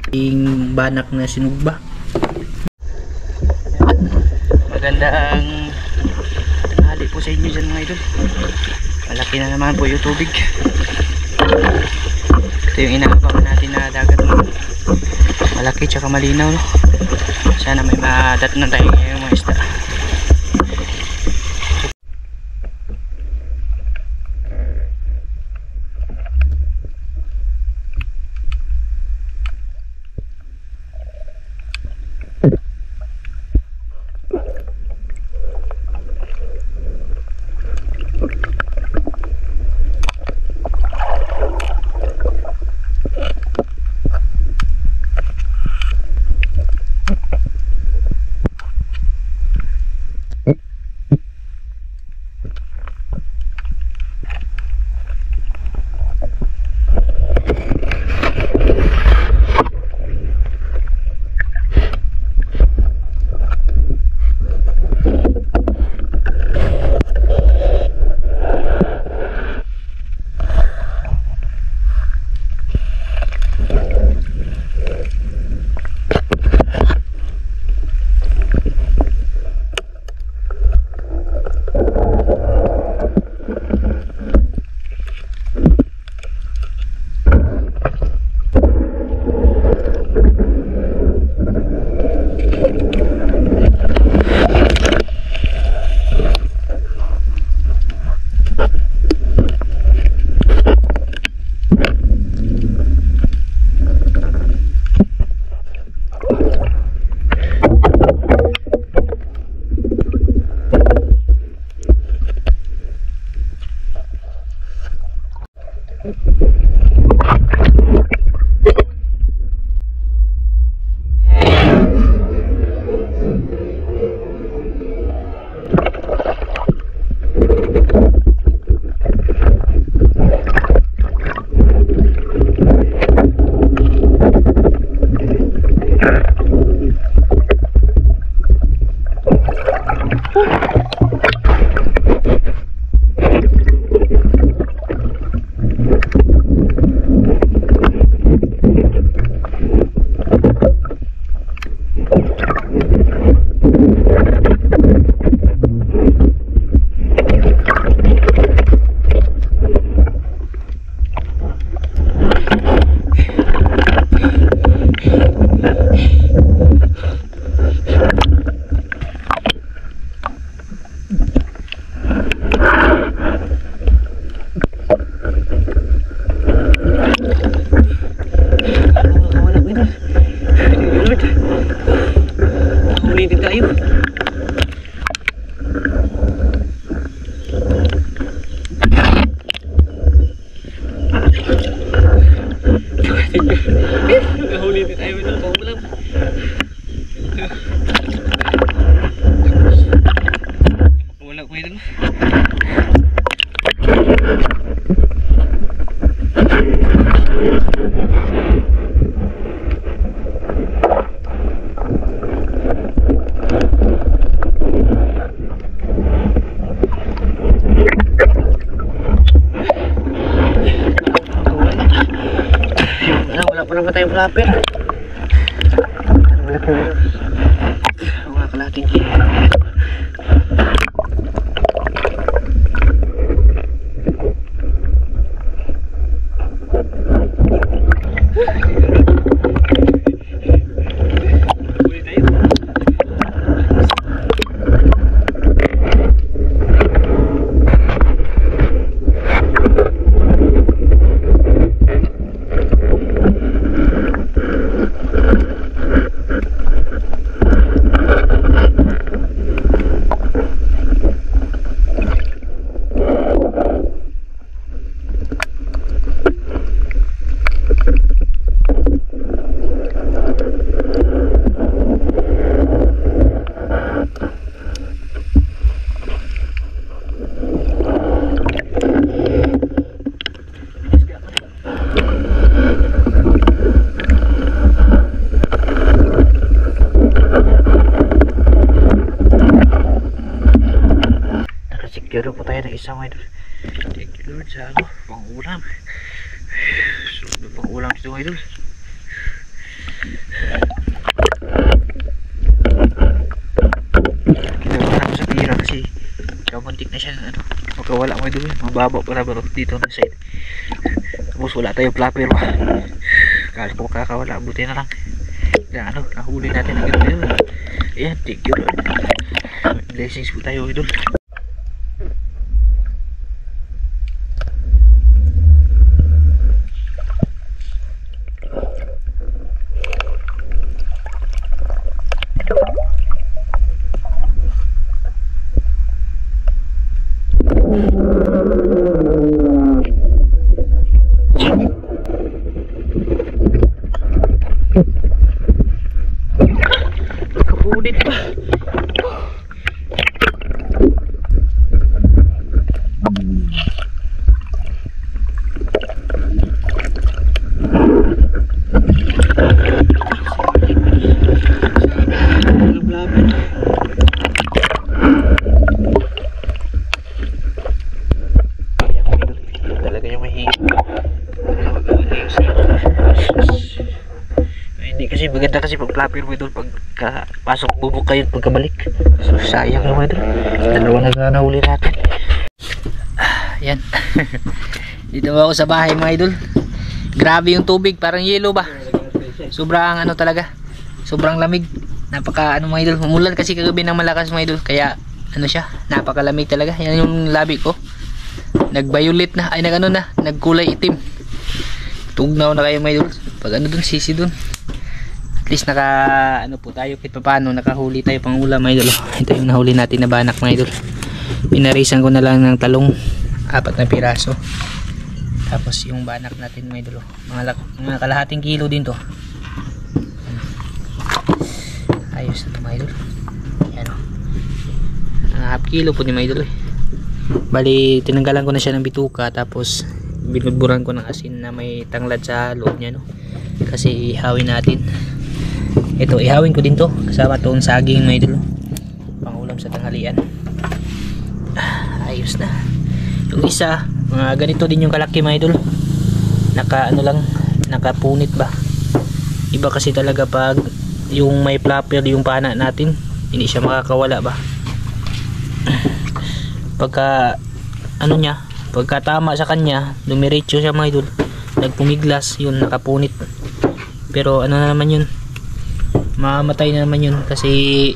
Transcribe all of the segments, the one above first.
Yung banak na sinugba. Magandang tanghali po sa inyo dyan mga idol. Malaki na naman po yung tubig. Ito yung inaabangan natin na dagat, no? Malaki tsaka malinaw, no? Sana may madatnan tayo ngayong mga isda. Wala pa naman tayong flapper. Mga kalating kilo. Secure po tayo ng isang idol. Thank you Lord sa pang-ulam. So, pang-ulam dito idol. Kinagawa ko sa tira kasi kamuntik na siya ano. Magkawala mga idol. Mababa para baro dito na side. Tapos wala tayong flapper ba. Kala ko kakawala. Buti na lang. Kaya ano, nahuli natin ang idol. Ayan, thank you. Blessings po tayo idol. Kapunit pa. Talaga yung mahigit. Hindi kasi maganda kasi pag flapper mo idol, pagka pasok bubuk kayo pagkabalik. So sayang naman idol. Dalawa na nahuli natin. Yan. Dito ako sa bahay mga idol. Grabe yung tubig, parang yelo ba? Sobrang ano talaga. Sobrang lamig. Napaka ano mga idol. Umulan kasi kagabi ng malakas mga idol. Kaya ano siya, napakalamig talaga. Yan yung labi ko. Nag-violet na, ay nag-ano na, nagkulay itim. Tugnaw na kayo mga idol. Pag ano dun, sisi dun. At least naka ano po tayo kahit paano, nakahuli tayo pang ulam mga idol. Ito yung nahuli natin na banak mga idol. Pinarisan ko na lang ng talong 4 na piraso. Tapos yung banak natin mga idol, mga kalahating kilo din to. Ayos na to mga idol. Yan o, half kilo po ni mga idol. Bali tinanggalan ko na siya ng bituka, tapos binudburan ko ng asin na may tanglad sa loob niya no. Kasi ihawin natin. Ito ihawin ko din to kasama tong saging mga idol, pangulam sa tanghalian. Ayos na. Yung isa, mga ganito din yung kalaki mga idol. Naka ano lang, nakapunit ba. Iba kasi talaga pag yung may flapper yung pana natin, hindi siya makakawala ba. Pagka ano niya, pagka tama sa kanya, dumiretso siya mga idol, nagpumiglas, yun nakapunit. Pero ano na naman yun, mamatay na naman yun kasi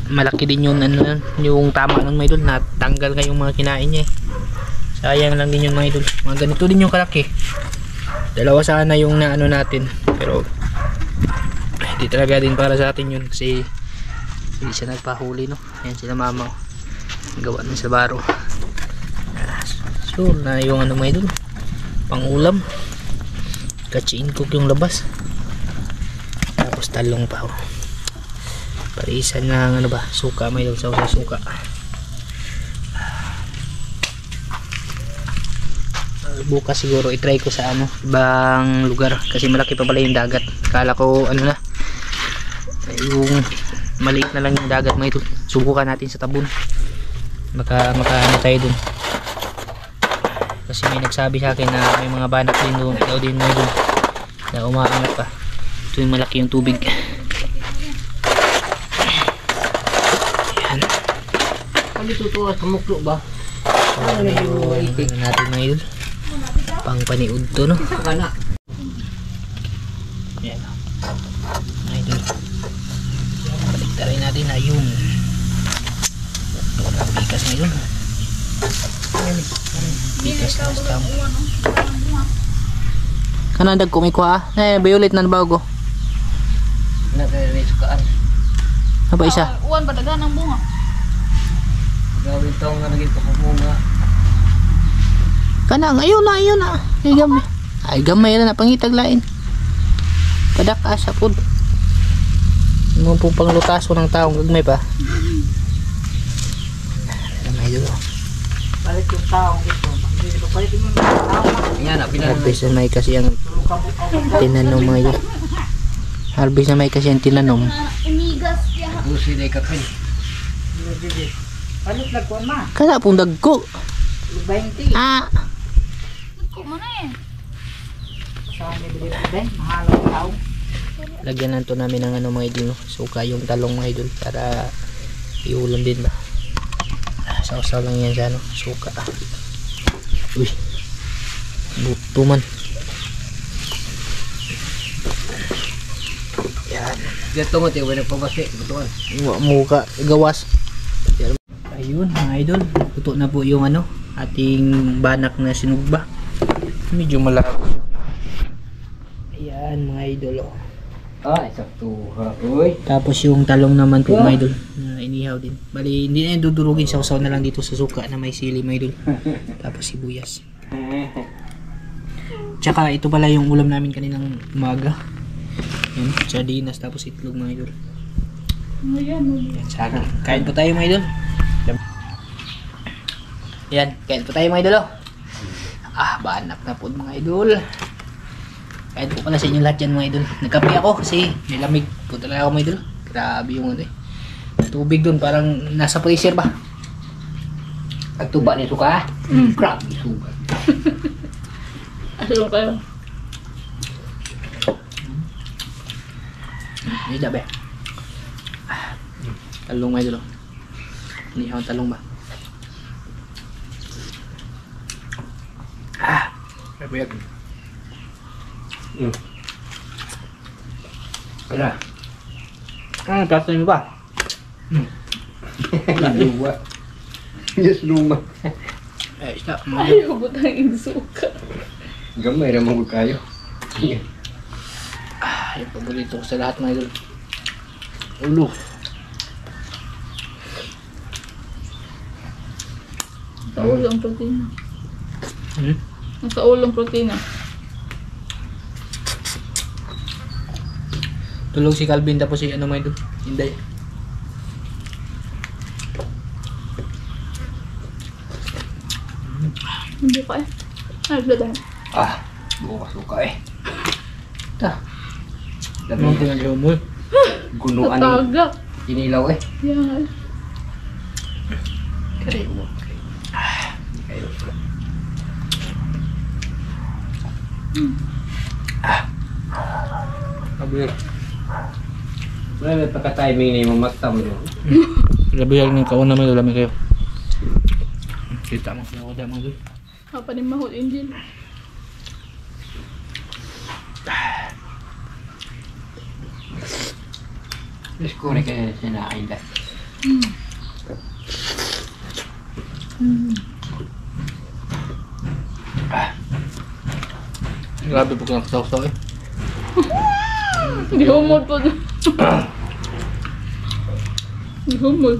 malaki din yun, ano yung tama ng mga idol, natanggal kayong mga kinain niya eh. Sayang lang din yun mga idol. Mga ganito din yung kalaki. Dalawa sana yung naano natin, pero hindi talaga din para sa atin yun kasi hindi siya nagpahuli no. Ayan sila mama, gawa ng sa baro. Sure na yung ano mga idol, pang ulam. Kachiin cook yung labas, tapos talong pa oh. Parisan ng ano ba, suka mga idol, sa suka. Bukas siguro i-try ko sa ano, ibang lugar kasi malaki pa pala yung dagat. Kala ko ano na, yung maliit na lang yung dagat mga idol. Subukan natin sa Tabun, makaano tayo dun kasi may nagsabi sa akin na may mga banak din doon, daw din mga idol na umaangat pa. Ito yung malaki yung tubig. Yan. Kami tutuwa sa muklo ba? Ano natin mga idol, pang paniud to no. Yan mga idol, baliktarin natin na yung bigas na yun. Bigas na stam kanadag ko may kuha na violet na bago nagre-resukaan apa isa uwan pa dagan ang bunga gawin to nga naging pakumunga kana ngayon na ay gamay na pangitag lain padak asa pud mo po panglutaso ng taong gagmay pa gamay do balik yung taong ito hindi pa pwede mo yan na harvest na may kasi ang tinanom mga yun. Harvest na may kasi ang tinanom gusi na ikapin palit lagkuan ma kaya pong dagko 20 dagko mo na eh saan may bilip din mahalong tao Lagyan na to namin ng ano mga idol, no? Suka yung talong mga idol para iulam din ba. Sausaw lang yan sa ano, suka. Uy, buto man. Yan. Dito mo tayo nagpabasi, butuan. Muka, gawas. Ayun mga idol, luto na po yung ano, ating banak na sinugba. Medyo malabo. Ayan mga idol, oh. Sakto ha. Uy. Tapos yung talong naman po mga idol, na inihaw din. Bali, hindi na yung dudurugin, sausaw na lang dito sa suka na may sili mga idol. Tapos sibuyas. Tsaka ito pala yung ulam namin kaninang umaga. Yan, sardinas tapos itlog mga idol. Yan, saging. Kain po tayo mga idol. Yan, kain po tayo mga idol, oh. Banak na po mga idol. Kain po pala sa inyo lahat yan mga idol. Nagkape ako kasi may lamig po talaga ako mga idol. Grabe yung ano eh. Tubig dun parang nasa freezer ba? At tuba ni suka. Grabe suka. Ano kayo? Hindi dabe. Talong mga idol, oh. Inihaw ang talong ba? Grabe yan. Kaya. Plato niyo ba? Luma. Yes, luma. Stop. Ayaw butang yung suka. Gamay na magod kayo. Yung paborito ko sa lahat mga idol. Ulo. Sa ulong protina. Hmm? Sa ulong protina. Tulog si Calvin tapos si ano mga idol. Hinday. Hindi ka eh. Ay, bladan. Bukas suka eh. Ano ang tinagawa mo? Gunuan Tagak. inilaw eh. Yan. Kaya mo. Kayo. Abir. Wala may pagka-timing na yung mamastam nyo. Grabe yan ng kauna may lalami kayo. Kita mo sa mga mga idol. Apa ni mahal Angel? Terus ko rin kayo sinakain dahil. Grabe po kang kasaw-saw eh. Hindi humol po. Hindi humol.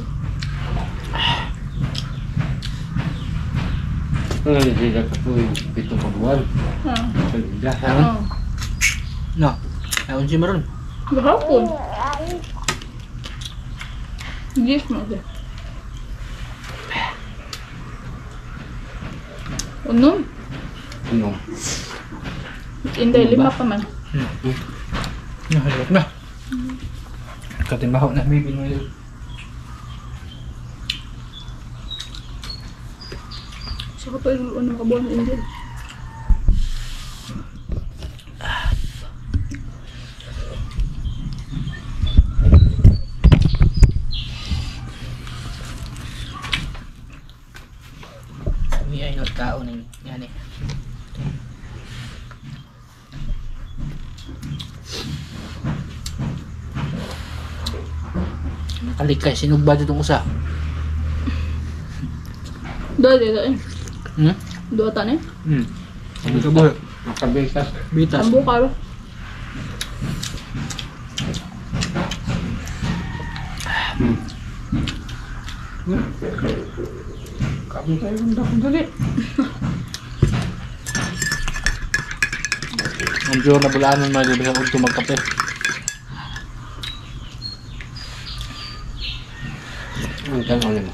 Ano na sila ko yung pitong pagbuwan. Ah. No. Ayun si Maron. Gahapon. Yes mo siya. Unom. Ano? Inday, 5 pa man. Nahalap na. Katimbaho na may mo yun. Saka pa yung unang kabuhan ni Angel. Hindi ay not kao na yan eh. Alikay, sinugba ditong usa. Dali, dali. Hmm? Dua tan eh. Ano ka ba? Makabitas. Bitas. Ambo ka ba? Kamu tayo ng dakong dali. Ang diyo na bulaanan mga dito sa ulto magkape. Ang tanong mo.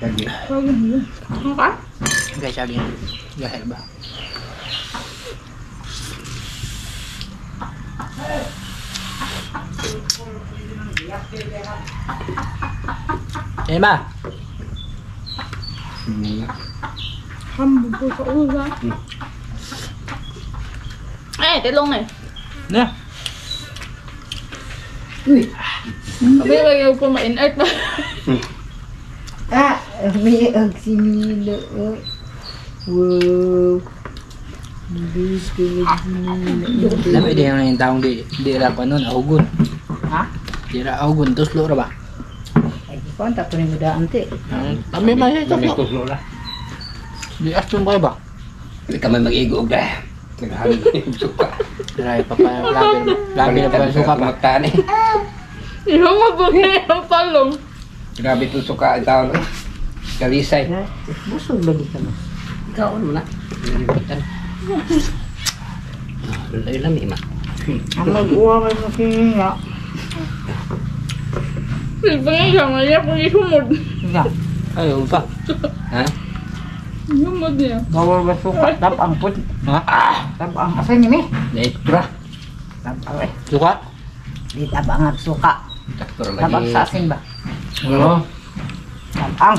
Lagi. Ano ka? Guys, sabi niya. Gahel ba? Eh ba? Hambo po sa ulo. Eh, tilong na eh. Na. Sabi lagi ako ma-inert ba? May agsimilo. Wow. Bilis ko agsimilo. Labi din yung taong di ra pa nun, ahugon. Ha? Di ra ahugon, tuslo ra ba? Ay, kontak ko rin mo daan, te. Kami ba siya Kami tuslo? tuslo na. Di astron kayo ba? Hindi kami mag-igog na. Naghangin yung suka. Diray pa pa, labi na pa yung suka pa. Magtani. Yung mabungi ang talong. Grabe itong suka ang taon. Kalisay. Busog lagi ka mo. Ikaw ano na? Nalimutan. Lulay lang ima. Ang mag-uwa may makihinga. Silbangin siya, maya kung ihumod. Nga. Ayaw pa. Ha? Ihumod niya. Bawal ba suka? Tabang po. Ha? Tabang. Asa niyo, mi? Naitra. Tabang eh. Suka? Di tabang ang suka. Taktor Tabang lagi. sa asin ba? Oo. Tabang.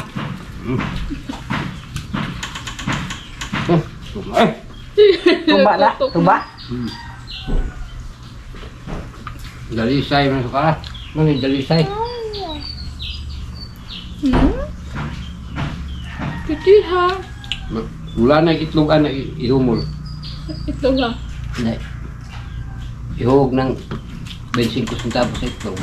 Ay! Tuba na? Tuba? Dalisay man suka. Mani dalisay. Kiti ha. Wala na itlogan na ihumol. Ito ha. Hindi. Ihog ng 25 centavos sa itlog.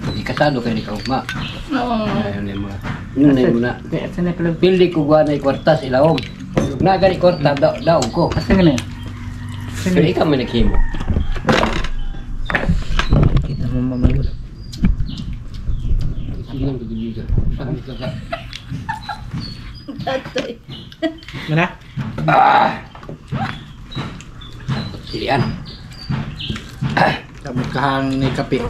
Hindi kasado kayo ni Kaugma. Oo. Ayun na muna. Yun na muna. Kaya asa na pala. Pili ko gwa na ikwartas ilawom. Na gani kwarta daw ko. Asa nga na yun? Pero ikaw man naghimo. Kita mo mamayos. Sinang bigibiga. Saan ka ka? Tatay. Mana? Silian. Kamot kahang ni kape.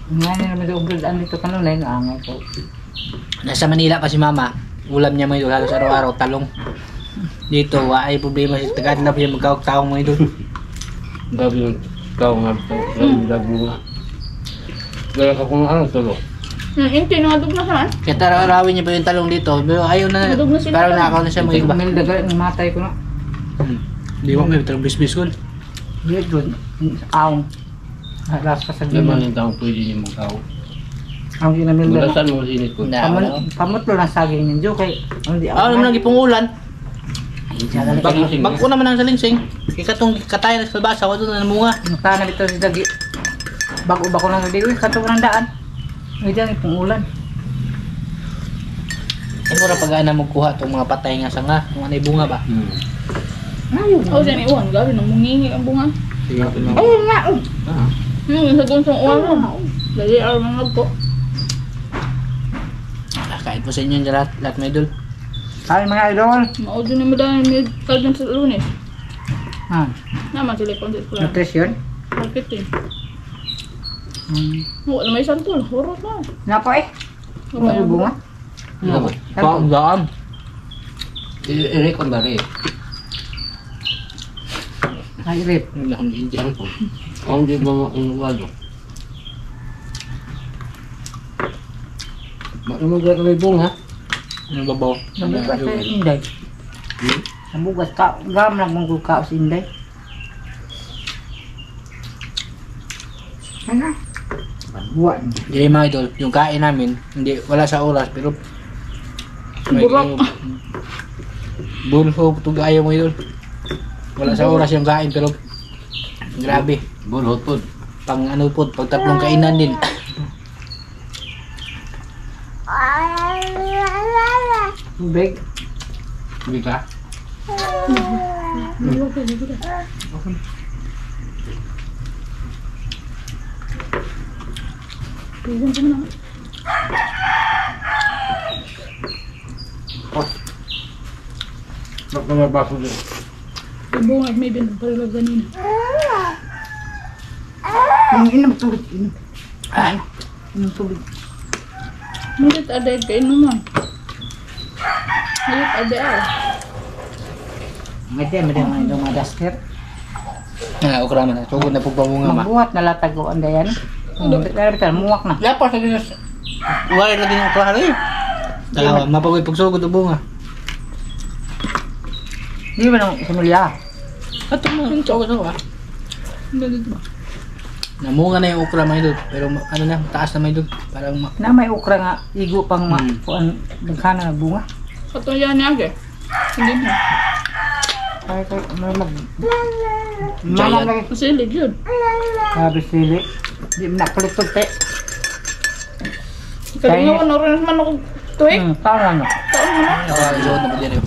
Nga na naman sa ubradaan dito kanunay. Naangay ko. Nasa Manila pa si mama. Ulam niya may idol halos araw-araw talong. Dito, ay problema si Tagadlap siya magkawag-tawang mga idol. Gabi yung tao nga. Gabi nga. Gaya ka kung ano tulo. Yung inti na adog na saan? Kaya tararawin niya pa yung talong dito. Pero ayaw na, Nadug na sila. parang nakaw na siya mga iba. Mil dagal ng matay ko na. Di mo may tarong bis-bis ko. Di doon. Aong. Halas ka sa Laman gino. yung taong pwede niyo magkaw. Ang ginamil na. Mulasan mo sinit ko. Pamutlo na saging ninyo kay. Ang di Ako naman ang ipungulan. Pag-ising. Bag ko naman ang salingsing. Ikatong katayan sa kalbasa, wala na namunga. Nagtanap ito si Dagi. Bago ba ko lang sa diwi, katong ng daan. Ay dyan, itong ulan. Ay mura pag-aana magkuha itong mga patay nga sanga. Kung ano yung bunga ba? Ayun. Oo, dyan iwan. Gabi nang mungingi ang bunga. Sige ako na. Ayun nga. Sa gunsong uwan mo. Dali araw mga nagpo. Kahit po sa inyo yung lahat may idol. Ay mga idol. Maudo ni madami may kaldan sa lunes. Ha, Naman sila kung sa eskwela. nutrition. Marketing. Wala may santol. Horot na. Napa eh. Wala Ano bunga? Paan? I-recon ba rin? Ay rip. Hindi akong Indian po. Kung di ba makunwado? Makunwado may bunga. Ano babaw? Nabugas sa inday. Nabugas ka. Gam lang mong ka sa inday. Ano? Buwan. Hindi mga idol, yung kain namin, hindi, wala sa oras, pero Burok. Bulho, tug ayaw mo idol. Wala sa oras yung kain, pero grabe. Bulhot po. Pang ano po, pag tatlong kainan din. Tubig. Hindi ka? Tignan ko na. Ba't naman baso din? Yung bunga may binagparilag ganina. Inom tubig. Inom. Ay. Inom tubig. Malit aday kayo naman. Malit aday ay. Medyo mga madaster. Ah, okra man. Sugod na pagpamunga ma. Magbuhat na latago ang dayan. Bitar muwak na. Lapas sa dinos. Wala na din okra rin. Dalawa, mapagoy pagsugod ang bunga. Di ba nang simulya? Ato mo, sugod ah. Malit ba? Namunga na yung okra mga idol. Pero ano na, taas na mga idol. Parang Na may ukra nga, igo pang kuan daghan na bunga. Katuyan niya age. Hindi na. Ay may mag Giant. lagi Masilig yun. sabi sili. Di na palitot te. Kalingawan na rin naman ako tuwing. Taon na. Taon mo na. nakakasuot na ba dyan yun?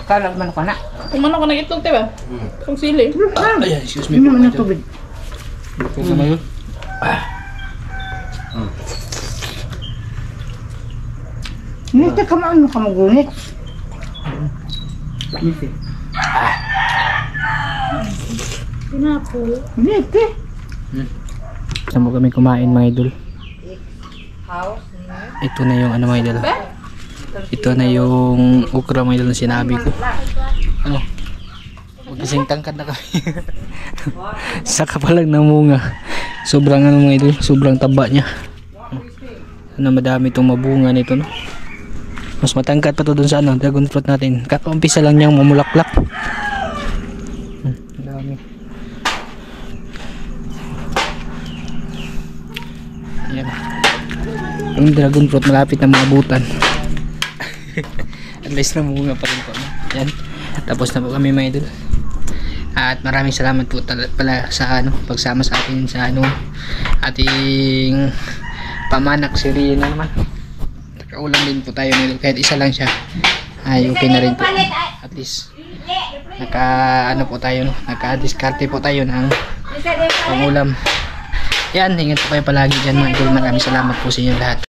Kalag man ko na. Kung man ako nag-itlog, diba? Kung sili. Ayan, excuse me. Inom po, na mga idol. tubig. Ito mga idol. Nito ka maano ka magunit. Nito. Pinapol. Nito. Saan mo kami kumain mga idol? Ito na yung ano mga idol. Ito na yung okra mga idol na sinabi ko. Ano? Magising tangkad na kami. Saka pa lang namunga. Sobrang ano mga idol, sobrang taba niya. Ano madami itong mabunga nito no. Mas matangkad pa to dun sa ano, dragon fruit natin. Kakaumpisa lang niyang mamulaklak. Dami. Ayan. Yung dragon fruit malapit na maabutan. At least namunga pa rin po. No? Ayan. Tapos na po kami mga idol. At maraming salamat po pala sa ano, pagsama sa atin sa ano, ating pamanak si Rina naman. Nakaulam din po tayo mga idol. Kahit isa lang siya. Ay okay na rin po. At least naka ano po tayo no, naka-diskarte po tayo ng pangulam. Yan, ingat po kayo palagi dyan mga idol. Maraming salamat po sa inyo lahat.